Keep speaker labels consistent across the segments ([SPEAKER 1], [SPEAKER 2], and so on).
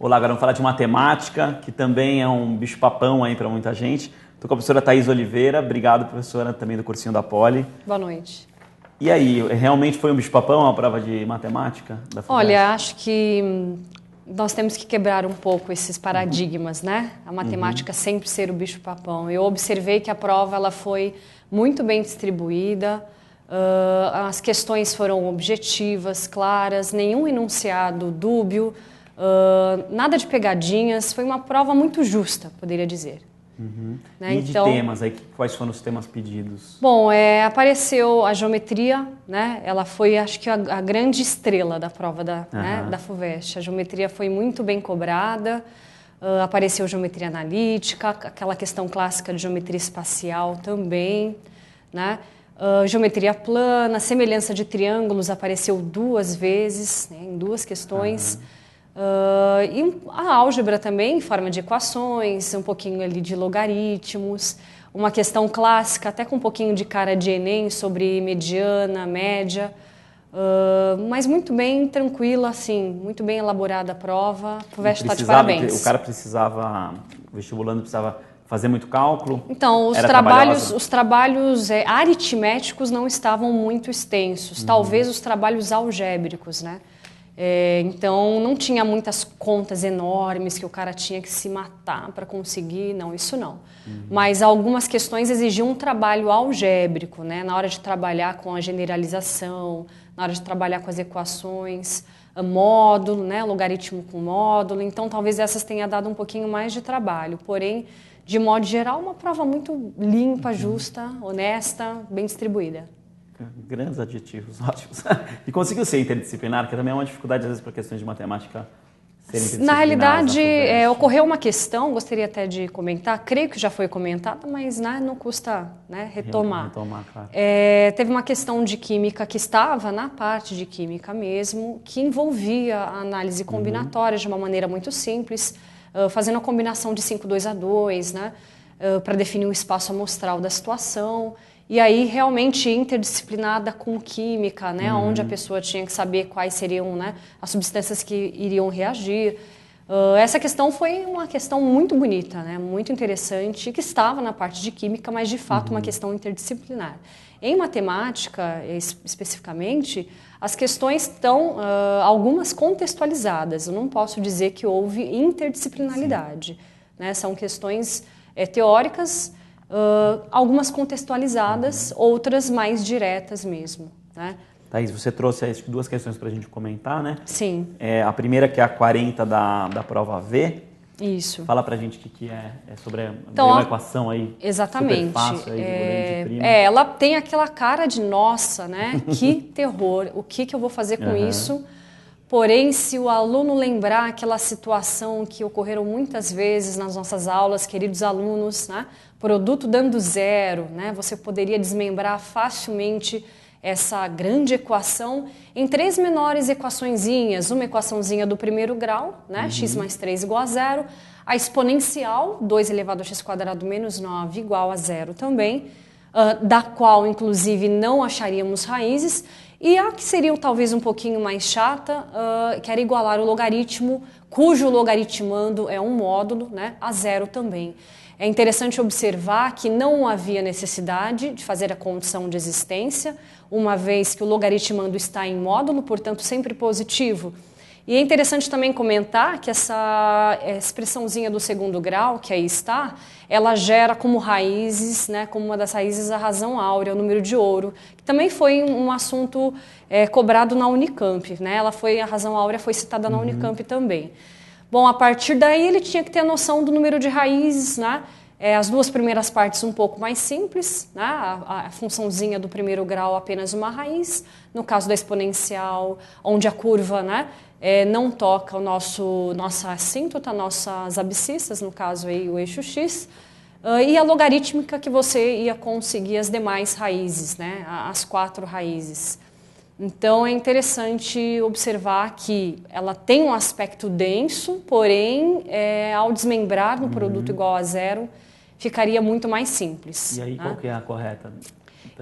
[SPEAKER 1] Olá, agora vamos falar de matemática, que também é um bicho-papão aí para muita gente. Estou com a professora Thaís Oliveira. Obrigado, professora, também do cursinho da Poli.
[SPEAKER 2] Boa noite.
[SPEAKER 1] E aí, realmente foi um bicho-papão a prova de matemática da FUVEST?
[SPEAKER 2] Olha, acho que nós temos que quebrar um pouco esses paradigmas, né? A matemática sempre ser o bicho-papão. Eu observei que a prova ela foi muito bem distribuída, as questões foram objetivas, claras, nenhum enunciado dúbio, nada de pegadinhas, foi uma prova muito justa, poderia dizer. Né?
[SPEAKER 1] E de temas, aí, quais foram os temas pedidos?
[SPEAKER 2] Bom, apareceu a geometria, né? Ela foi, acho que, a grande estrela da prova da FUVEST. A geometria foi muito bem cobrada, apareceu geometria analítica, aquela questão clássica de geometria espacial também, né? Geometria plana, semelhança de triângulos apareceu 2 vezes, né? Em 2 questões. E a álgebra também, em forma de equações, um pouquinho ali de logaritmos, uma questão clássica, até com um pouquinho de cara de Enem, sobre mediana, média, mas muito bem tranquila, assim, muito bem elaborada a prova. A FUVEST está de parabéns.
[SPEAKER 1] O cara precisava, o vestibulando precisava fazer muito cálculo?
[SPEAKER 2] Então, os trabalhos aritméticos não estavam muito extensos, talvez os trabalhos algébricos, né? Então, não tinha muitas contas enormes que o cara tinha que se matar para conseguir, não, isso não. Mas algumas questões exigiam um trabalho algébrico, né? Na hora de trabalhar com a generalização, na hora de trabalhar com as equações, módulo, né? Logaritmo com módulo, então talvez essas tenha dado um pouquinho mais de trabalho, porém, de modo geral, uma prova muito limpa, justa, honesta, bem distribuída.
[SPEAKER 1] Grandes adjetivos, ótimos. E conseguiu ser interdisciplinar, que também é uma dificuldade, às vezes, para questões de matemática serem interdisciplinares.
[SPEAKER 2] Na realidade, ocorreu uma questão, gostaria até de comentar, creio que já foi comentada, mas não custa, né, retomar.
[SPEAKER 1] Claro.
[SPEAKER 2] Teve uma questão de química que estava na parte de química mesmo, que envolvia a análise combinatória de uma maneira muito simples, fazendo a combinação de 5,2 a 2, né, para definir o espaço amostral da situação. E aí, realmente, interdisciplinada com química, né? Onde a pessoa tinha que saber quais seriam, né, as substâncias que iriam reagir. Essa questão foi uma questão muito bonita, né? Muito interessante, que estava na parte de química, mas, de fato, uma questão interdisciplinar. Em matemática, especificamente, as questões estão, algumas contextualizadas. Eu não posso dizer que houve interdisciplinaridade, né? São questões teóricas, algumas contextualizadas, outras mais diretas mesmo, né?
[SPEAKER 1] Thaís, você trouxe 2 questões para a gente comentar, né?
[SPEAKER 2] Sim.
[SPEAKER 1] A primeira, que é a 40 da prova V.
[SPEAKER 2] Isso.
[SPEAKER 1] Fala pra gente o que é sobre
[SPEAKER 2] então,
[SPEAKER 1] uma equação aí.
[SPEAKER 2] Exatamente.
[SPEAKER 1] Super fácil aí, de grande prima.
[SPEAKER 2] Ela tem aquela cara de nossa, né? Que terror, o que eu vou fazer com isso? Porém, se o aluno lembrar aquela situação que ocorreram muitas vezes nas nossas aulas, queridos alunos, né? Produto dando zero, né? Você poderia desmembrar facilmente essa grande equação em 3 menores equaçõezinhas. Uma equaçãozinha do primeiro grau, né? X mais 3 igual a 0. A exponencial, 2 elevado a x² menos 9 igual a 0 também, da qual, inclusive, não acharíamos raízes. E a que seria talvez um pouquinho mais chata, que era igualar o logaritmo, cujo logaritmando é um módulo, né, a 0 também. É interessante observar que não havia necessidade de fazer a condição de existência, uma vez que o logaritmando está em módulo, portanto sempre positivo. E é interessante também comentar que essa expressãozinha do segundo grau, que aí está, ela gera como raízes, né, como uma das raízes, a razão áurea, o número de ouro, que também foi um assunto cobrado na Unicamp, né? A razão áurea foi citada na Unicamp também. Bom, a partir daí ele tinha que ter a noção do número de raízes, né? As 2 primeiras partes um pouco mais simples, né? A funçãozinha do primeiro grau apenas uma raiz, no caso da exponencial, onde a curva, né, não toca nossa assíntota, nossas abscissas, no caso aí o eixo x, e a logarítmica que você ia conseguir as demais raízes, né, as 4 raízes. Então é interessante observar que ela tem um aspecto denso, porém ao desmembrar no produto igual a 0, ficaria muito mais simples.
[SPEAKER 1] E aí,
[SPEAKER 2] né?
[SPEAKER 1] qual que é a correta?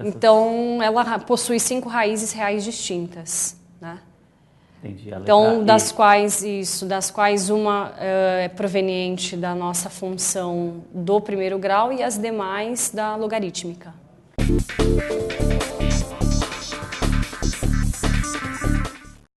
[SPEAKER 2] Então, ela possui 5 raízes reais distintas, né?
[SPEAKER 1] Entendi.
[SPEAKER 2] Então, das quais uma é proveniente da nossa função do primeiro grau e as demais da logarítmica.